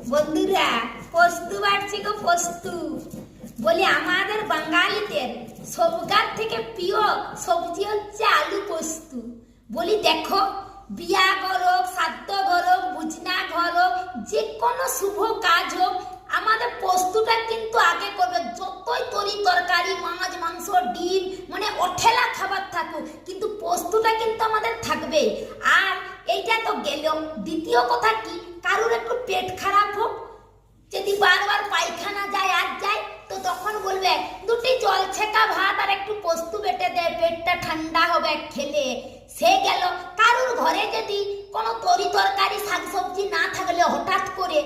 বন্ধুরা, পোস্তু বাড়ছি গো পোস্তু। বলি আমাদের বাঙালিদের সবগার থেকে প্রিয় সবজি হচ্ছে আলু পোস্তু। বলি দেখো, বিয়া ঘর হোক, শ্রাদ্ধ ঘর হোক, বুঝনা ঘর হোক, যে কোনো শুভ কাজ হোক, আমাদের পোস্তুটা কিন্তু আগে করবে। যতই তরি তরকারি, মাছ মাংস, ডিম মানে অঠেলা খাবার থাকুক, কিন্তু পোস্তুটা কিন্তু আমাদের থাকবে। আর এইটা তো গেল। দ্বিতীয় কথা কি, কারোর একটু পেট খারাপ হোক, যদি বারবার পায়খানা যায় আর যায়, তো তখন বলবে দুটি জল ছেঁকা ভাত আর একটু পোস্তু বেটে দে, পেটটা ঠান্ডা হবে খেলে। সে গেল। কারোর ঘরে যদি কোনো তরি তরকারি শাকসবজি না থাকলে হঠাৎ করে